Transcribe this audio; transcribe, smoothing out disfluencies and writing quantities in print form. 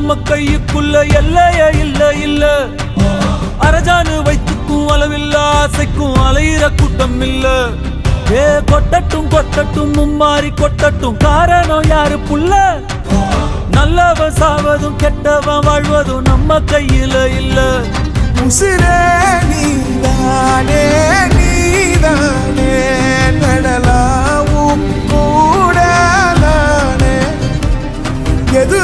நம்ம கையுக்குள்ள எல்லையே இல்ல இல்ல. அரஜானு வைத்துக்கும் அளவில்ல, ஆசைக்கும் அலையிற கூட்டம் இல்ல. ஏ கொட்டட்டும் கொட்டட்டும் மும்மாறி கொட்டட்டும், காரணம் யாரு புள்ள? நல்லவன் சாவதும் கெட்டவன் வாழ்வதும் நம்ம கையில இல்ல. உசிரே நீதானே நீதானே, நடலாவும் கூட நானே, எது